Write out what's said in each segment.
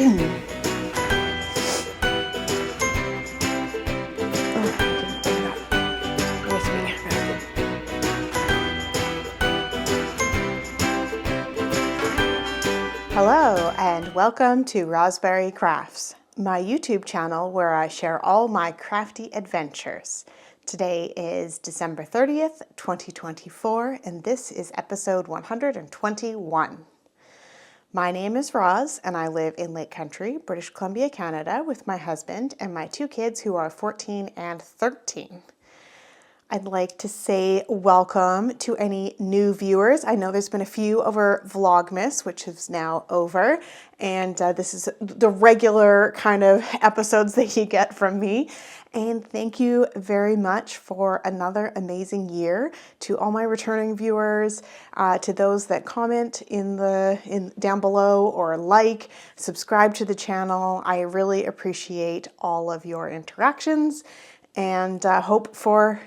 Hello and welcome to Rosberry Crafts, my YouTube channel where I share all my crafty adventures. Today is December 30th, 2024, and this is episode 121. My name is Roz, and I live in Lake Country, British Columbia, Canada, with my husband and my two kids who are 14 and 13. I'd like to say welcome to any new viewers. I know there's been a few over Vlogmas, which is now over, and this is the regular kind of episodes that you get from me. And thank you very much for another amazing year. To all my returning viewers, to those that comment down below or like, subscribe to the channel. I really appreciate all of your interactions. And hope for,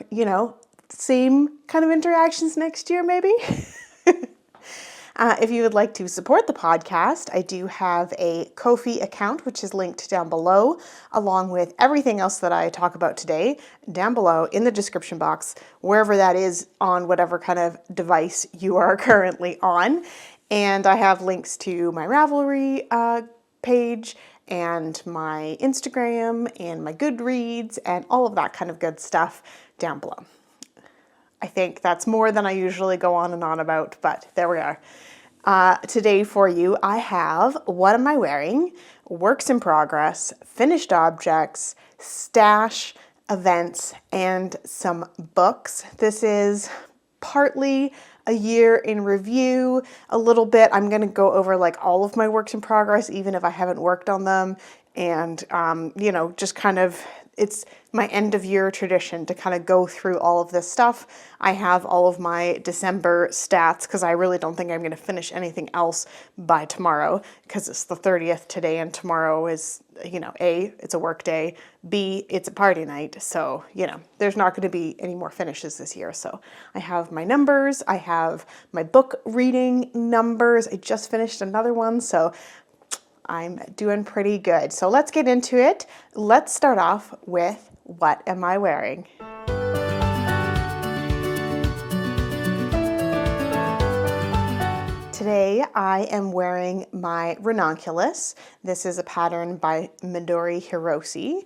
same kind of interactions next year, maybe. If you would like to support the podcast, I do have a Ko-fi account, which is linked down below, along with everything else that I talk about today, down below in the description box, wherever that is on whatever kind of device you are currently on. And I have links to my Ravelry page, and my Instagram, and my Goodreads, and all of that kind of good stuff down below. I think that's more than I usually go on and on about, but there we are. Today for you, I have What Am I Wearing, Works in Progress, Finished Objects, Stash, Events, and some books. This is partly a year in review, a little bit. I'm going to go over like all of my works in progress, even if I haven't worked on them. And, just kind of, it's my end of year tradition to kind of go through all of this stuff. I have all of my December stats because I really don't think I'm going to finish anything else by tomorrow because it's the 30th today and tomorrow is, A, it's a work day, B, it's a party night. So, there's not going to be any more finishes this year. So I have my numbers. I have my book reading numbers. I just finished another one. So I'm doing pretty good. So let's get into it. Let's start off with what am I wearing? Today I am wearing my ranunculus. This is a pattern by Midori Hirose.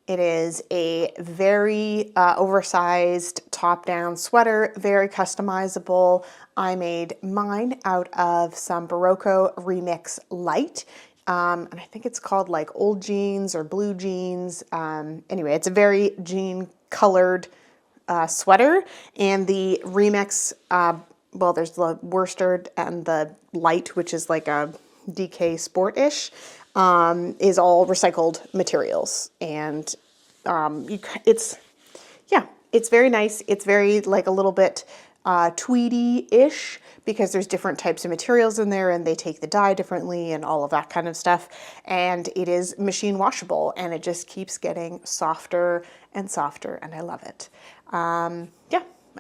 It is a very oversized top-down sweater, very customizable. I made mine out of some Barocco Remix Light. And I think it's called like old jeans or blue jeans. Anyway, it's a very jean colored sweater. And the Remix, there's the worsted and the light, which is like a DK Sport-ish, is all recycled materials. And it's very nice. It's very like a little bit tweedy-ish because there's different types of materials in there and they take the dye differently and all of that kind of stuff. And it is machine washable and it just keeps getting softer and softer and I love it. I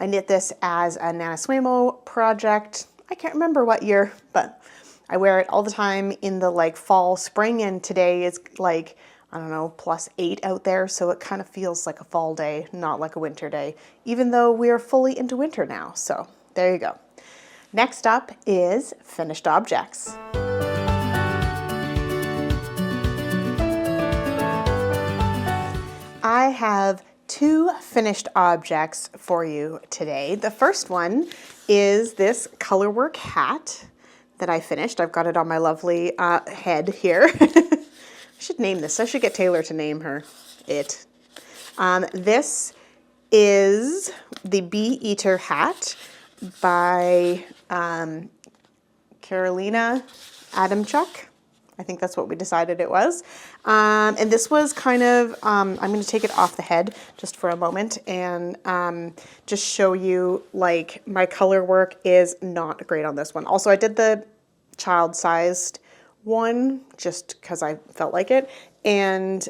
knit this as a NaNoSuemo project. I can't remember what year, but I wear it all the time in the like fall, spring, and today is like, I don't know, +8 out there. So it kind of feels like a fall day, not like a winter day, even though we're fully into winter now. So there you go. Next up is Finished Objects. I have two finished objects for you today. The first one is this colorwork hat that I finished. I've got it on my lovely head here. I should name this. I should get Taylor to name it. This is the Bee Eater hat by Carolina Adamchuk. I think that's what we decided it was. And this was kind of, I'm going to take it off the head just for a moment and just show you like my color work is not great on this one. Also, I did the child-sized one just because I felt like it. And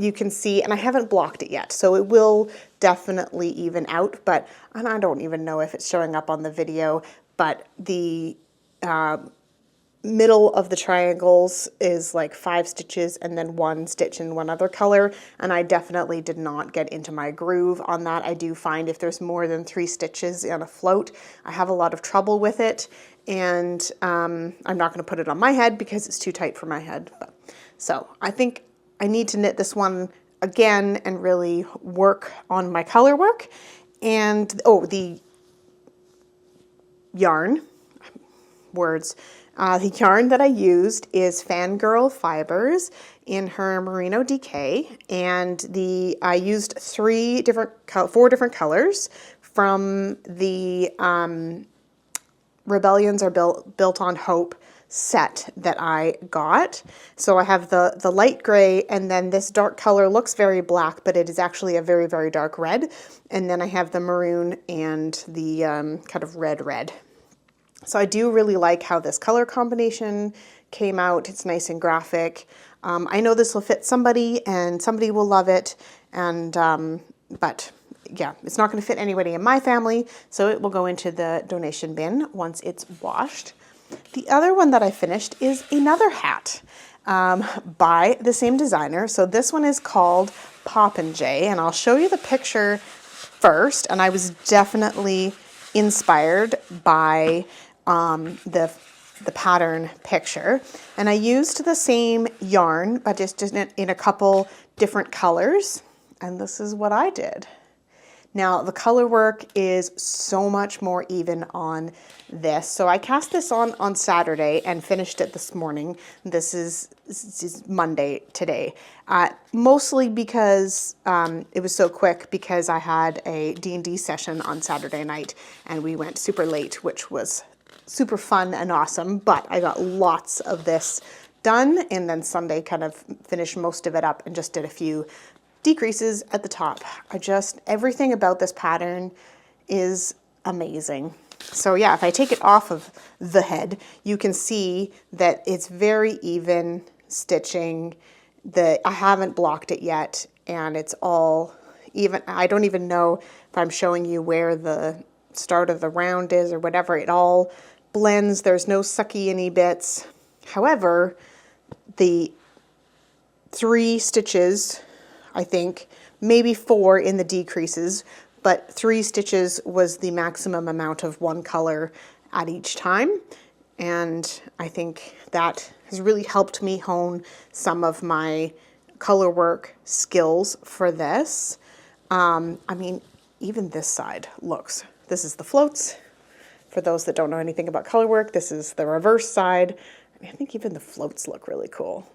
you can see, and I haven't blocked it yet, so it will definitely even out, and I don't even know if it's showing up on the video, but the middle of the triangles is like 5 stitches and then 1 stitch in one other color, and I definitely did not get into my groove on that. I do find if there's more than 3 stitches on a float, I have a lot of trouble with it, and I'm not going to put it on my head because it's too tight for my head. So I think I need to knit this one again and really work on my color work. And oh, the yarn, the yarn that I used is Fangirl Fibers in her Merino DK, and I used 4 different colors from the Rebellions Are Built on Hope set that I got. So I have the light gray, and then this dark color looks very black, but it is actually a very, very dark red. And then I have the maroon and the kind of red. So I do really like how this color combination came out. It's nice and graphic. I know this will fit somebody and somebody will love it. And but yeah, it's not going to fit anybody in my family, so it will go into the donation bin once it's washed. The other one that I finished is another hat by the same designer. So this one is called Popinjay, and I'll show you the picture first. And I was definitely inspired by the pattern picture, and I used the same yarn but just in a couple different colors, and this is what I did. Now the color work is so much more even on this. So I cast this on Saturday and finished it this morning. This is Monday today, mostly because it was so quick, because I had a D&D session on Saturday night and we went super late, which was super fun and awesome, but I got lots of this done, and then Sunday kind of finished most of it up and just did a few decreases at the top. Everything about this pattern is amazing. So yeah, if I take it off of the head, you can see that it's very even stitching. I haven't blocked it yet, and it's all even. I don't even know if I'm showing you where the start of the round is or whatever. It all blends. There's no sucky-any bits. However, the 3 stitches, I think, maybe 4 in the decreases, but 3 stitches was the maximum amount of one color at each time. And I think that has really helped me hone some of my color work skills for this. I mean, even this side this is the floats. For those that don't know anything about color work, this is the reverse side. I think even the floats look really cool.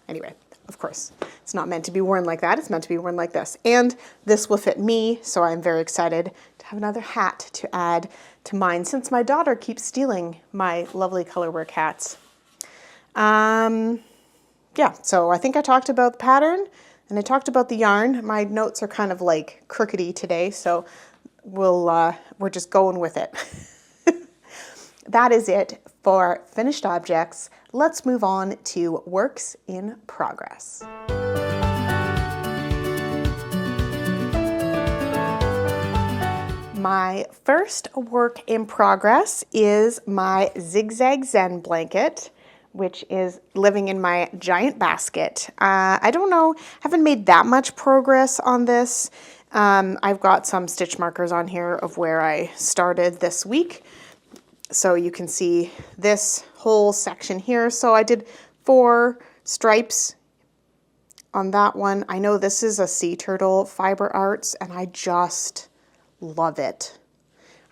Anyway, of course, it's not meant to be worn like that. It's meant to be worn like this. And this will fit me, so I'm very excited to have another hat to add to mine, since my daughter keeps stealing my lovely color work hats. Yeah, so I think I talked about the pattern and I talked about the yarn. My notes are kind of like crookedy today, so we're just going with it. That is it for finished objects. Let's move on to works in progress. My first work in progress is my Zigzag Zen blanket, which is living in my giant basket. I don't know, haven't made that much progress on this. I've got some stitch markers on here of where I started this week. So you can see this whole section here. So I did 4 stripes on that one. I know this is a Sea Turtle Fiber Arts, and I just love it.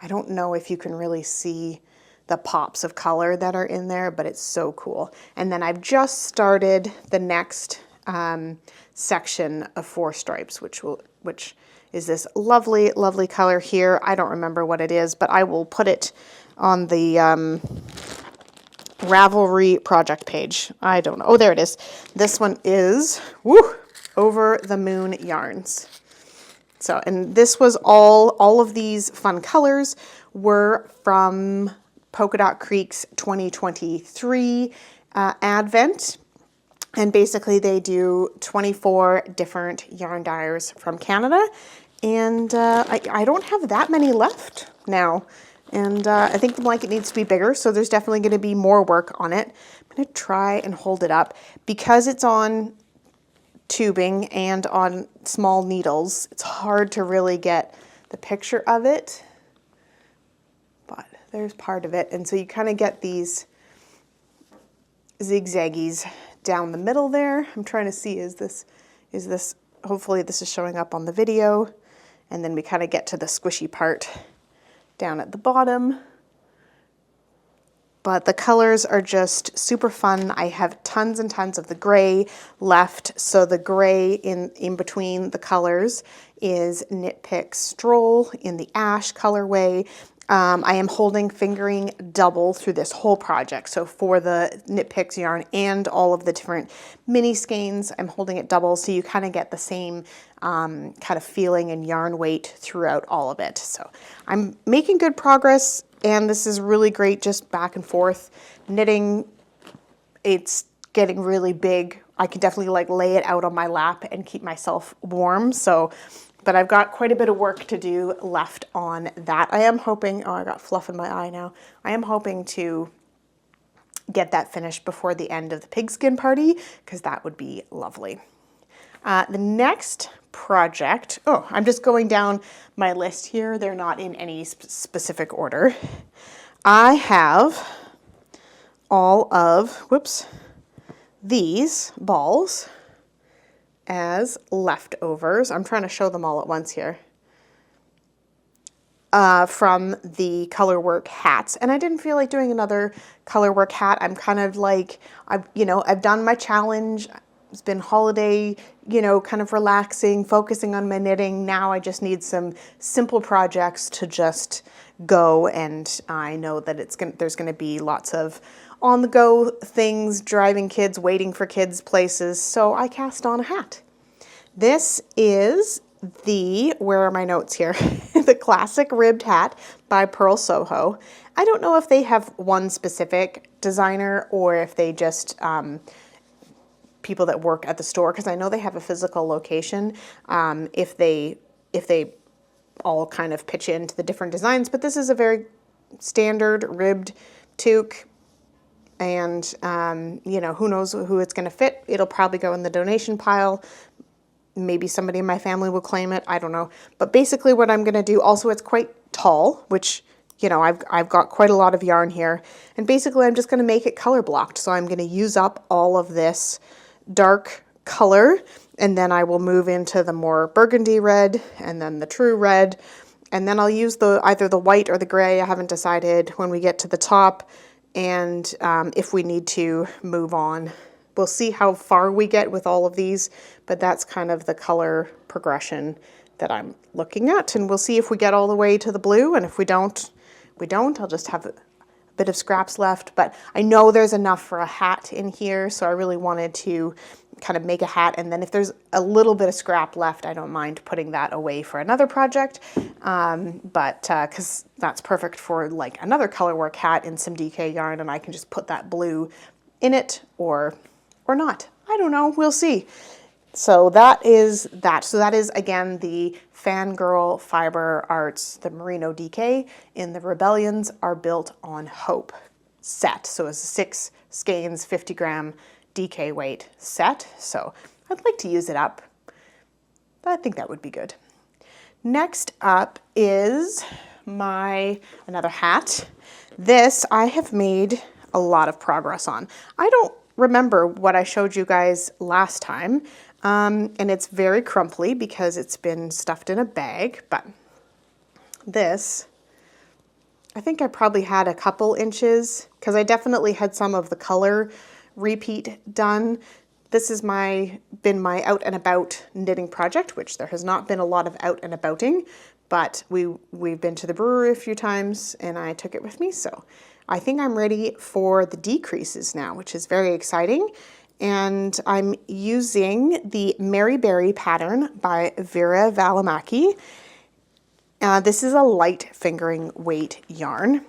I don't know if you can really see the pops of color that are in there, but it's so cool. And then I've just started the next section of 4 stripes, which is this lovely, lovely color here. I don't remember what it is, but I will put it on the Ravelry project page. I don't know. Oh, there it is. This one is Over the Moon Yarns. So, and this was all of these fun colors were from Polka Dot Creek's 2023 Advent. And basically they do 24 different yarn dyers from Canada. And I don't have that many left now. And I think the blanket needs to be bigger, so there's definitely going to be more work on it. I'm going to try and hold it up. Because it's on tubing and on small needles, it's hard to really get the picture of it. But there's part of it. And so you kind of get these zigzaggies down the middle there. I'm trying to see, is this, hopefully this is showing up on the video. And then we kind of get to the squishy part down at the bottom. But the colors are just super fun. I have tons and tons of the gray left. So the gray in between the colors is Knit Pick Stroll in the ash colorway. I am holding fingering double through this whole project. So for the Knit Picks yarn and all of the different mini skeins, I'm holding it double so you kind of get the same kind of feeling and yarn weight throughout all of it. So I'm making good progress, and this is really great just back and forth knitting. It's getting really big. I can definitely like lay it out on my lap and keep myself warm. But I've got quite a bit of work to do left on that. I am hoping, oh, I got fluff in my eye now. I am hoping to get that finished before the end of the pigskin party, because that would be lovely. The next project, oh, I'm just going down my list here. They're not in any specific order. I have all of, these balls as leftovers. I'm trying to show them all at once here. From the colorwork hats. And I didn't feel like doing another colorwork hat. I'm kind of like, I've done my challenge. It's been holiday, kind of relaxing, focusing on my knitting. Now I just need some simple projects to just go. And I know that there's going to be lots of on-the-go things, driving kids, waiting for kids places. So I cast on a hat. This is where are my notes here? The classic ribbed hat by Pearl Soho. I don't know if they have one specific designer or if they just people that work at the store, because I know they have a physical location. If they all kind of pitch into the different designs, but this is a very standard ribbed toque. And, who knows who it's going to fit. It'll probably go in the donation pile. Maybe somebody in my family will claim it. I don't know. But basically what I'm going to do, also it's quite tall, which, I've got quite a lot of yarn here. And basically I'm just going to make it color blocked. So I'm going to use up all of this dark color, and then I will move into the more burgundy red and then the true red. And then I'll use either the white or the gray. I haven't decided when we get to the top. And if we need to move on, we'll see how far we get with all of these, but that's kind of the color progression that I'm looking at. And we'll see if we get all the way to the blue. And if we don't, I'll just have a bit of scraps left. But I know there's enough for a hat in here, so I really wanted to kind of make a hat. And then if there's a little bit of scrap left, I don't mind putting that away for another project. Because that's perfect for like another colorwork hat in some DK yarn, and I can just put that blue in it or not. I don't know. We'll see. So that is that. So that is, again, the Fangirl Fiber Arts, the Merino DK in the Rebellions Are Built on Hope set. So it's a 6 skeins, 50 gram DK weight set. So I'd like to use it up. I think that would be good. Next up is another hat. This I have made a lot of progress on. I don't remember what I showed you guys last time. And it's very crumply because it's been stuffed in a bag, but this, I think I probably had a couple inches, because I definitely had some of the color repeat done. This has been my out and about knitting project, which there has not been a lot of out and abouting, but we've been to the brewery a few times and I took it with me. So I think I'm ready for the decreases now, which is very exciting. And I'm using the Mary Berry pattern by Vera Valimaki. This is a light fingering weight yarn,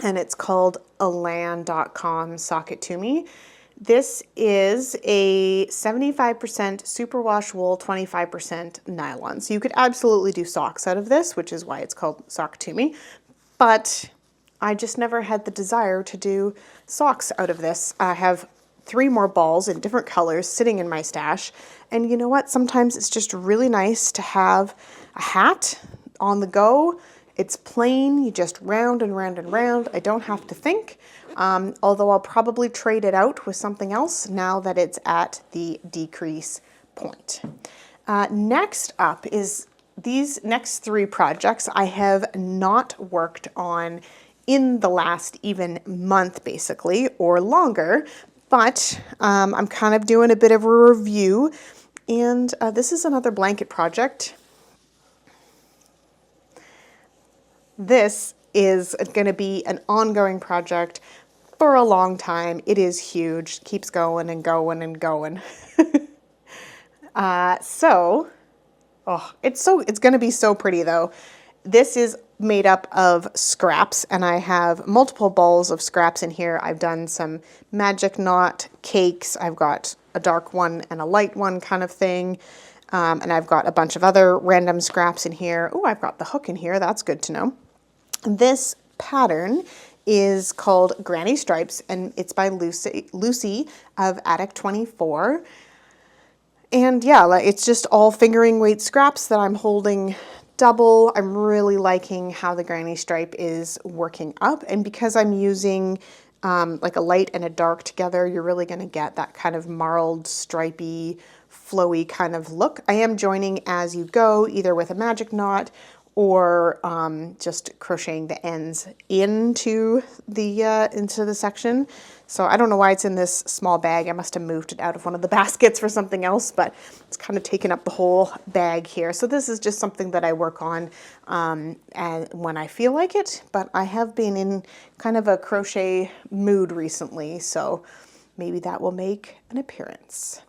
and it's called Elan.com Sock It To Me. This is a 75% superwash wool, 25% nylon. So you could absolutely do socks out of this, which is why it's called Sock It To Me. but I just never had the desire to do socks out of this. I have 3 more balls in different colors sitting in my stash. And you know what? Sometimes it's just really nice to have a hat on the go. It's plain, you just round and round and round. I don't have to think, although I'll probably trade it out with something else now that it's at the decrease point. Next up is these next 3 projects I have not worked on in the last even month, basically, or longer, but I'm kind of doing a bit of a review, and this is another blanket project. This is going to be an ongoing project for a long time. It is huge, keeps going and going and going. It's going to be so pretty though. This is made up of scraps, and I have multiple balls of scraps in here. I've done some magic knot cakes. I've got a dark one and a light one kind of thing. And I've got a bunch of other random scraps in here. Oh, I've got the hook in here. That's good to know. This pattern is called Granny Stripes, and it's by Lucy of Attic 24. And yeah, it's just all fingering weight scraps that I'm holding double. I'm really liking how the granny stripe is working up, and because I'm using like a light and a dark together, you're really going to get that kind of marled, stripy, flowy kind of look. I am joining as you go, either with a magic knot or just crocheting the ends into the section. So I don't know why it's in this small bag. I must have moved it out of one of the baskets for something else, but it's kind of taken up the whole bag here. So this is just something that I work on and when I feel like it, but I have been in kind of a crochet mood recently, so maybe that will make an appearance.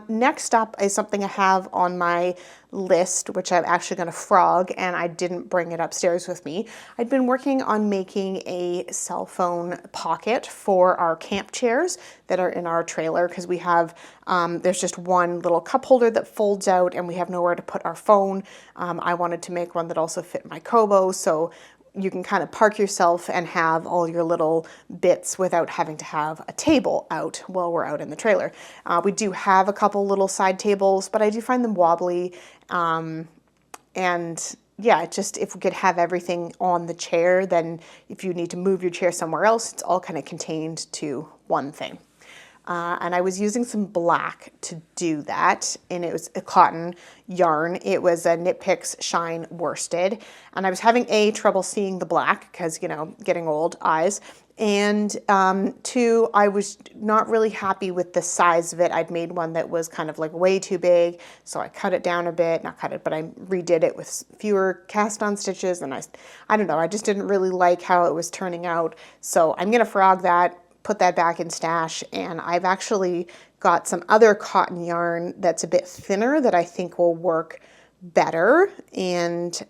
Next up is something I have on my list, which I'm actually going to frog, and I didn't bring it upstairs with me. I'd been working on making a cell phone pocket for our camp chairs that are in our trailer, because we have, there's just one little cup holder that folds out and we have nowhere to put our phone. I wanted to make one that also fit my Kobo, so you can kind of park yourself and have all your little bits without having to have a table out while we're out in the trailer. We do have a couple little side tables, but I do find them wobbly. And yeah, just if we could have everything on the chair, then if you need to move your chair somewhere else, it's all kind of contained to one thing. And I was using some black to do that, and it was a cotton yarn. It was a Knit Picks Shine Worsted, and I was having trouble seeing the black because, you know, getting old eyes, and 2, I was not really happy with the size of it. I'd made one that was kind of like way too big, so I cut it down a bit, not cut it, but I redid it with fewer cast on stitches, and I don't know, I just didn't really like how it was turning out, so I'm gonna frog that, put that back in stash, and I've actually got some other cotton yarn that's a bit thinner that I think will work better. And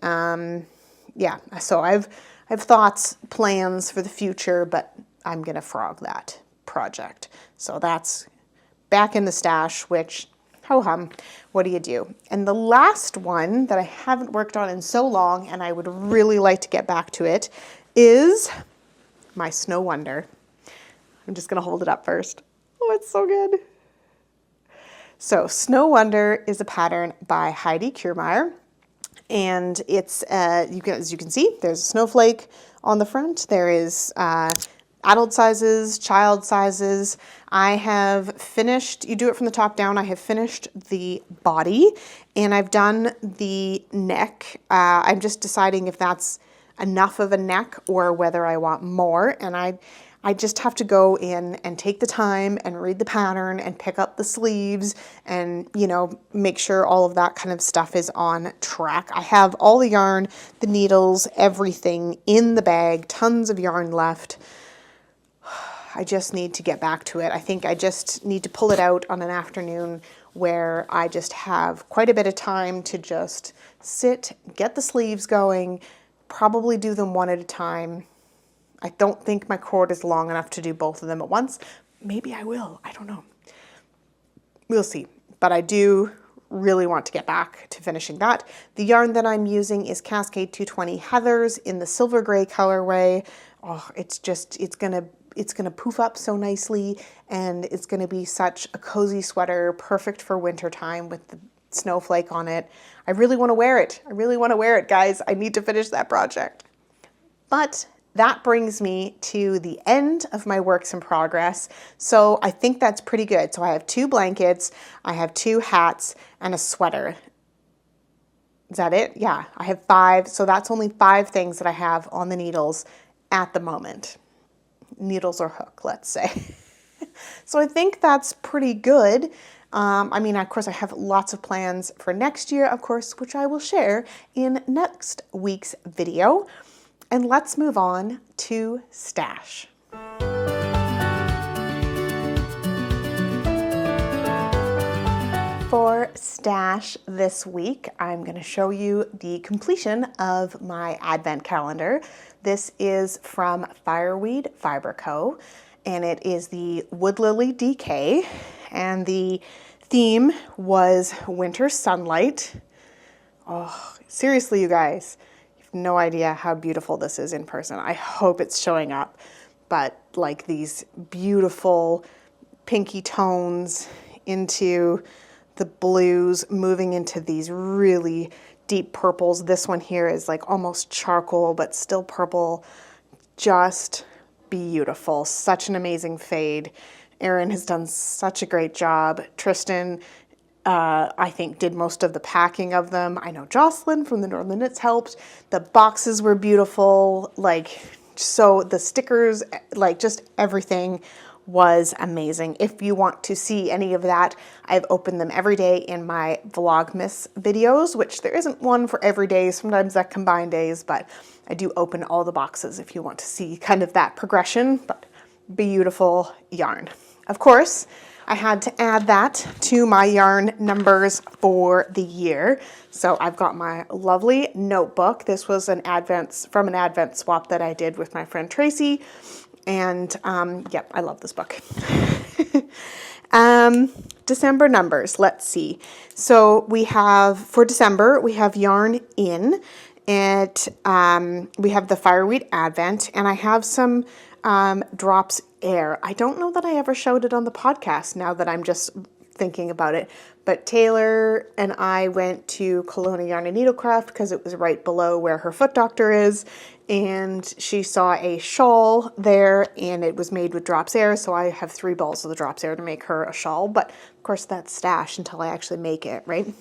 yeah, so I've thoughts, plans for the future, but I'm gonna frog that project. So that's back in the stash, which ho hum, what do you do? And the last one that I haven't worked on in so long, and I would really like to get back to it, is my Snow Wonder. I'm just gonna hold it up first. Oh, it's so good. So Snow Wonder is a pattern by Heidi Kiermaier, and it's, as you can see, there's a snowflake on the front. There is adult sizes, child sizes. I have finished, you do it from the top down, I have finished the body, and I've done the neck. I'm just deciding if that's enough of a neck or whether I want more, and I just have to go in and take the time and read the pattern and pick up the sleeves and, you know, make sure all of that kind of stuff is on track. I have all the yarn, the needles, everything in the bag, tons of yarn left. I just need to get back to it. I think I just need to pull it out on an afternoon where I just have quite a bit of time to just sit, get the sleeves going, probably do them one at a time. I don't think my cord is long enough to do both of them at once. Maybe I will, I don't know. We'll see. But I do really want to get back to finishing that. The yarn that I'm using is Cascade 220 Heathers in the silver gray colorway. Oh, it's gonna poof up so nicely, and it's gonna be such a cozy sweater, perfect for winter time with the snowflake on it. I really want to wear it. I really want to wear it, guys. I need to finish that project. But that brings me to the end of my works in progress. So I think that's pretty good. So I have 2 blankets, I have 2 hats, and a sweater. Is that it? Yeah, I have 5. So that's only 5 things that I have on the needles at the moment. Needles or hook, let's say. So I think that's pretty good. I mean, of course, I have lots of plans for next year, of course, which I will share in next week's video. And let's move on to stash. For stash this week, I'm going to show you the completion of my advent calendar. This is from Fireweed Fiber Co. And it is the Wood Lily DK. And the theme was Winter Sunlight. Oh, seriously, you guys. No idea how beautiful this is in person. I hope it's showing up, but like these beautiful pinky tones into the blues, moving into these really deep purples. This one here is like almost charcoal, but still purple. Just beautiful. Such an amazing fade. Erin has done such a great job. Tristan, I think, did most of the packing of them. I know Jocelyn from the Northern Knits helped. The boxes were beautiful. Like, so the stickers, like just everything was amazing. If you want to see any of that, I've opened them every day in my Vlogmas videos, which there isn't one for every day. Sometimes that combine days, but I do open all the boxes if you want to see kind of that progression, but beautiful yarn. Of course, I had to add that to my yarn numbers for the year. So I've got my lovely notebook. This was an advent swap that I did with my friend Tracy. And yep, I love this book. December numbers, let's see. So we have, for December, we have yarn in. We have the Fireweed Advent, and I have some drops air. I don't know that I ever showed it on the podcast now that I'm just thinking about it, but Taylor and I went to Kelowna Yarn and Needlecraft because it was right below where her foot doctor is, and she saw a shawl there and it was made with drops air, so I have 3 balls of the drops air to make her a shawl, but of course that's stash until I actually make it, right?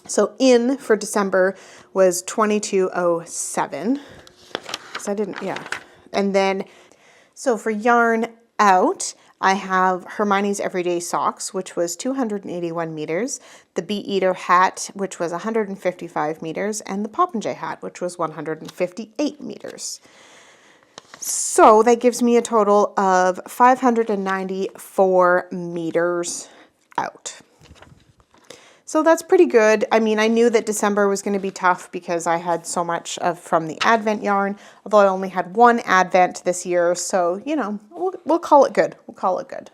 So in for December was 2207. So I didn't, yeah. And then, so for yarn out, I have Hermione's Everyday Socks, which was 281 meters, the Bee Eater hat, which was 155 meters, and the Popinjay hat, which was 158 meters. So that gives me a total of 594 meters out. So that's pretty good. I mean, I knew that December was going to be tough because I had so much from the Advent yarn, although I only had 1 Advent this year. So, you know, we'll call it good. We'll call it good.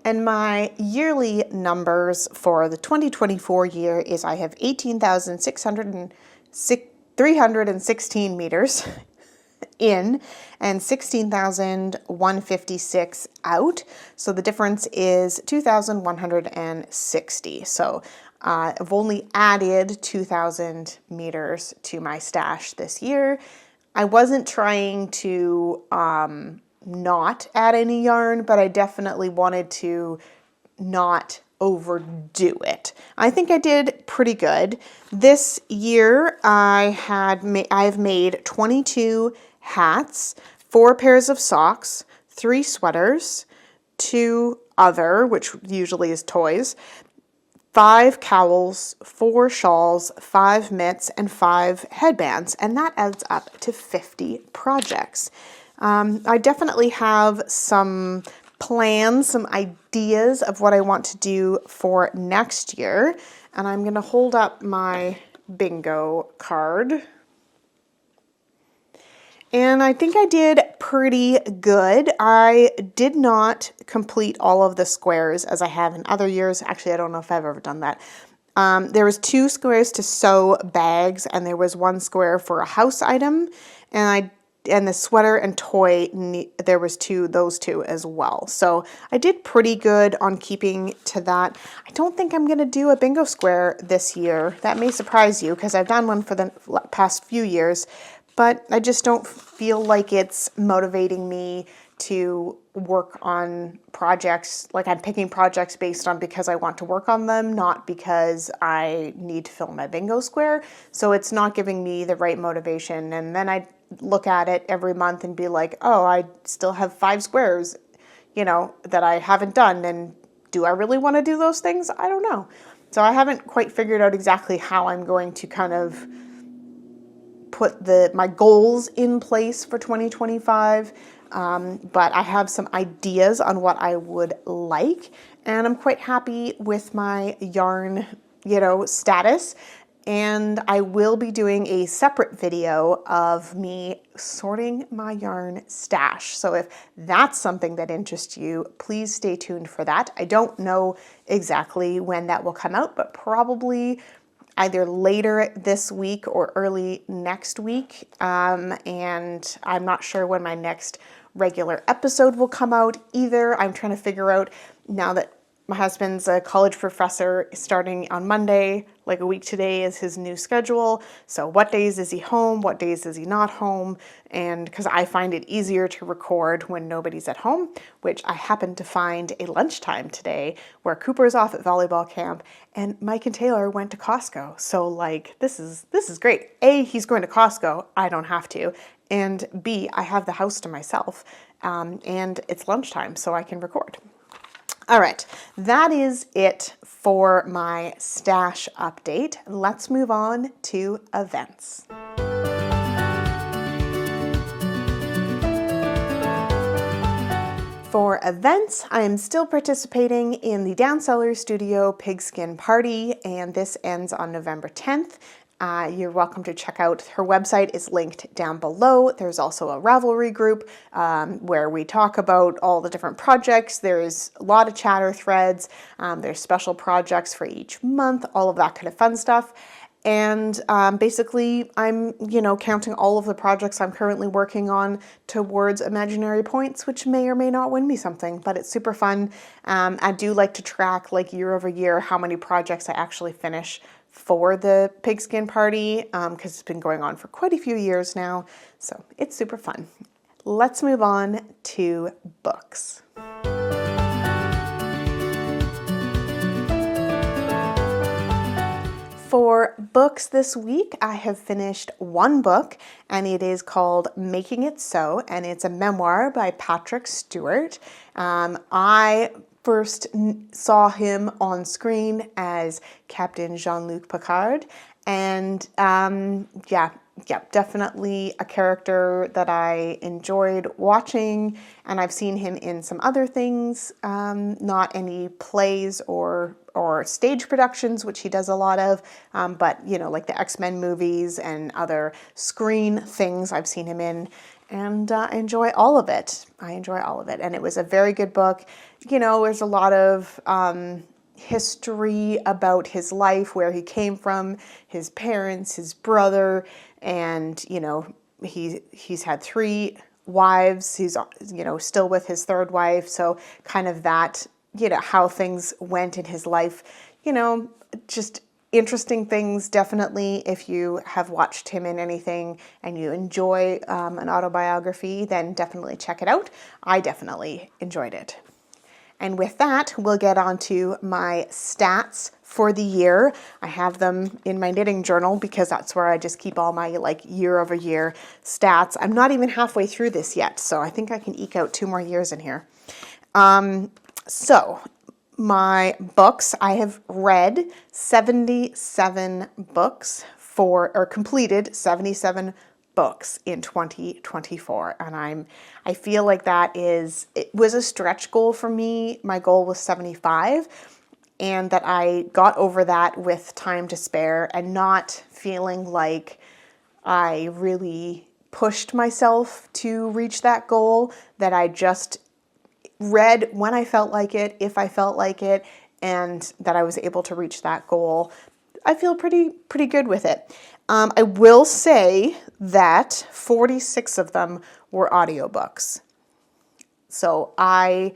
And my yearly numbers for the 2024 year is I have 18,316 meters in and 16,156 out. So the difference is 2,160. So I've only added 2,000 meters to my stash this year. I wasn't trying to not add any yarn, but I definitely wanted to not overdo it. I think I did pretty good. This year I've made 22 hats, 4 pairs of socks, 3 sweaters, 2 other, which usually is toys, 5 cowls, 4 shawls, 5 mitts, and 5 headbands, and that adds up to 50 projects. I definitely have some plans, some ideas of what I want to do for next year, and I'm going to hold up my bingo card. And I think I did pretty good. I did not complete all of the squares as I have in other years. Actually, I don't know if I've ever done that. There was 2 squares to sew bags, and there was 1 square for a house item, and the sweater and toy, there was those two as well. So I did pretty good on keeping to that. I don't think I'm going to do a bingo square this year. That may surprise you because I've done one for the past few years, but I just don't feel like it's motivating me to work on projects. Like I'm picking projects based on because I want to work on them, not because I need to fill my bingo square. So it's not giving me the right motivation. And then I look at it every month and be like, oh, I still have 5 squares, that I haven't done. And do I really want to do those things? I don't know. So I haven't quite figured out exactly how I'm going to kind of put my goals in place for 2025. But I have some ideas on what I would like, and I'm quite happy with my yarn, status. And I will be doing a separate video of me sorting my yarn stash. So if that's something that interests you, please stay tuned for that. I don't know exactly when that will come out, but probably either later this week or early next week. And I'm not sure when my next regular episode will come out either. I'm trying to figure out, now that my husband's a college professor starting on Monday, like a week today is his new schedule. So what days is he home? What days is he not home? And because I find it easier to record when nobody's at home, which I happened to find a lunchtime today where Cooper's off at volleyball camp and Mike and Taylor went to Costco. So like, this is great. A, he's going to Costco. I don't have to. And B, I have the house to myself. And it's lunchtime, so I can record. All right, that is it for my stash update. Let's move on to events. For events, I am still participating in the Down Cellar Studio Pigskin Party, and this ends on November 10th. You're welcome to check out her website is linked down below. There's also a Ravelry group where we talk about all the different projects. There's a lot of chatter threads. There's special projects for each month, all of that kind of fun stuff. And basically, I'm, counting all of the projects I'm currently working on towards imaginary points, which may or may not win me something, but it's super fun. I do like to track, like year over year, how many projects I actually finish for the Pigskin Party, because it's been going on for quite a few years now. So it's super fun. Let's move on to books. For books this week, I have finished 1 book, and it is called Making It So, and it's a memoir by Patrick Stewart. I first saw him on screen as Captain Jean-Luc Picard, and definitely a character that I enjoyed watching, and I've seen him in some other things, not any plays or stage productions, which he does a lot of, but like the X-Men movies and other screen things I've seen him in, and I enjoy all of it. And it was a very good book. There's a lot of history about his life, where he came from, his parents, his brother, and he's had 3 wives. He's still with his 3rd wife, so kind of that, how things went in his life, just interesting things. Definitely, if you have watched him in anything and you enjoy an autobiography, then definitely check it out. I definitely enjoyed it. And with that, we'll get on to my stats for the year. I have them in my knitting journal because that's where I just keep all my year over year stats. I'm not even halfway through this yet, so I think I can eke out 2 more years in here. So my books, I have read 77 books or completed 77 books in 2024, and I feel like it was a stretch goal for me. My goal was 75, and that I got over that with time to spare and not feeling like I really pushed myself to reach that goal, that I just read when I felt like it, if I felt like it, and that I was able to reach that goal, I feel pretty good with it. I will say that 46 of them were audiobooks. So I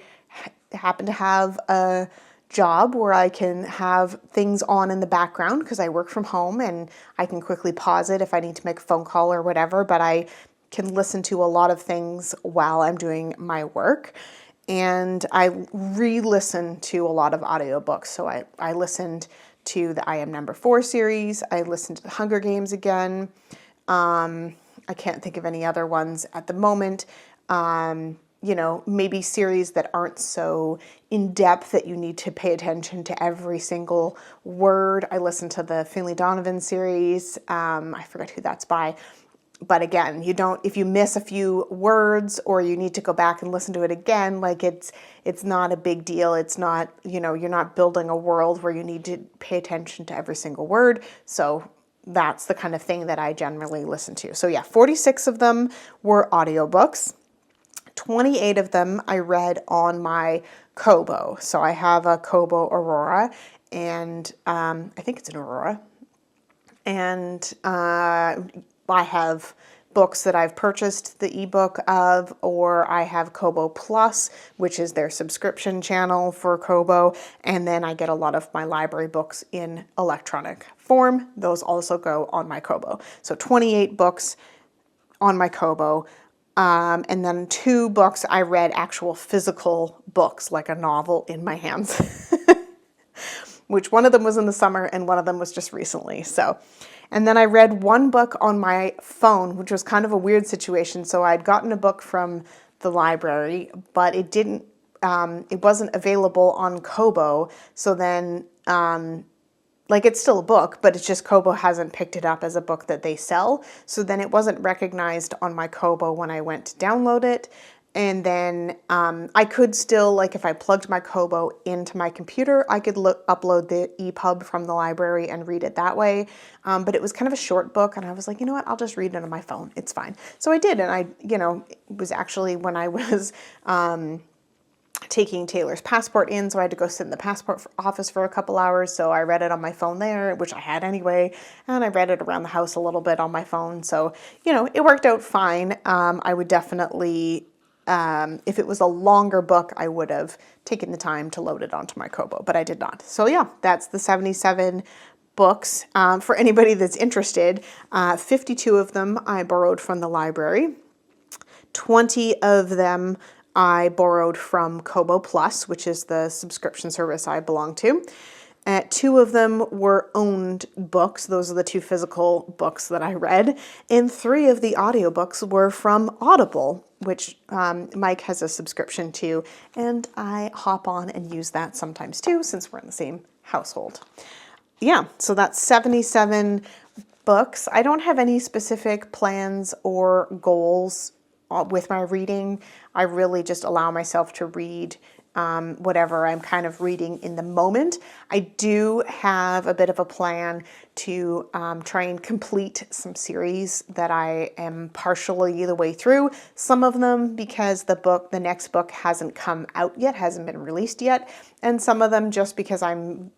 happen to have a job where I can have things on in the background because I work from home and I can quickly pause it if I need to make a phone call or whatever, but I can listen to a lot of things while I'm doing my work. And I re-listen to a lot of audiobooks. So I listened to the I Am Number 4 series. I listened to the Hunger Games again. I can't think of any other ones at the moment. Maybe series that aren't so in depth that you need to pay attention to every single word. I listened to the Finley Donovan series. I forget who that's by. But again, if you miss a few words or you need to go back and listen to it again, like it's not a big deal. It's not, you're not building a world where you need to pay attention to every single word. So that's the kind of thing that I generally listen to. So yeah, 46 of them were audiobooks. 28 of them I read on my Kobo. So I have a Kobo Aurora, and I think it's an Aurora. And I have books that I've purchased the ebook of, or I have Kobo Plus, which is their subscription channel for Kobo. And then I get a lot of my library books in electronic form. Those also go on my Kobo. So 28 books on my Kobo. And then 2 books I read, actual physical books, like a novel in my hands, which one of them was in the summer and one of them was just recently. And then I read 1 book on my phone, which was kind of a weird situation. So I'd gotten a book from the library, but it wasn't available on Kobo. So then, it's still a book, but it's just Kobo hasn't picked it up as a book that they sell. So then it wasn't recognized on my Kobo when I went to download it. And then I could still, if I plugged my Kobo into my computer, I could upload the EPUB from the library and read it that way. But it was kind of a short book, and I was like, you know what, I'll just read it on my phone. It's fine. So I did, and it was actually when I was taking Taylor's passport in, so I had to go sit in the passport office for a couple hours, so I read it on my phone there, which I had anyway, and I read it around the house a little bit on my phone. So, it worked out fine. I would definitely... if it was a longer book, I would have taken the time to load it onto my Kobo, but I did not. So yeah, that's the 77 books. For anybody that's interested, 52 of them I borrowed from the library. 20 of them I borrowed from Kobo Plus, which is the subscription service I belong to. 2 of them were owned books. Those are the 2 physical books that I read. And 3 of the audiobooks were from Audible, which Mike has a subscription to. And I hop on and use that sometimes too, since we're in the same household. Yeah, so that's 77 books. I don't have any specific plans or goals with my reading. I really just allow myself to read whatever I'm kind of reading in the moment. I do have a bit of a plan to try and complete some series that I am partially the way through. Some of them because the next book hasn't come out yet, hasn't been released yet. And some of them just because I'm,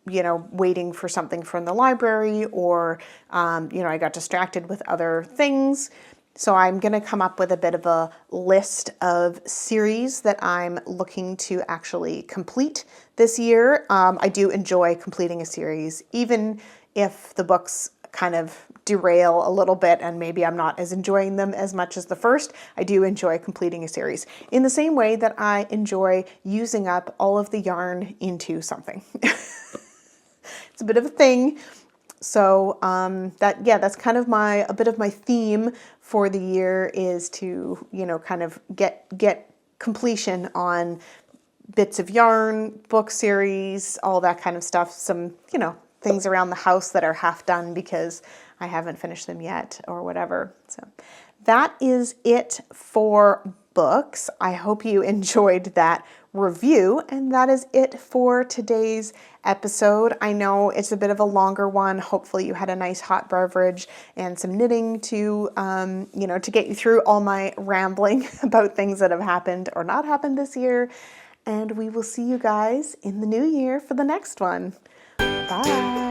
waiting for something from the library or, I got distracted with other things. So I'm going to come up with a bit of a list of series that I'm looking to actually complete this year. I do enjoy completing a series, even if the books kind of derail a little bit and maybe I'm not as enjoying them as much as the first. I do enjoy completing a series in the same way that I enjoy using up all of the yarn into something. It's a bit of a thing. So that's kind of a bit of my theme for the year is to, kind of get completion on bits of yarn, book series, all that kind of stuff. Some, things around the house that are half done because I haven't finished them yet or whatever. So that is it for books. I hope you enjoyed that review, and that is it for today's episode. I know it's a bit of a longer one. Hopefully you had a nice hot beverage and some knitting to get you through all my rambling about things that have happened or not happened this year. and we will see you guys in the new year for the next one. Bye.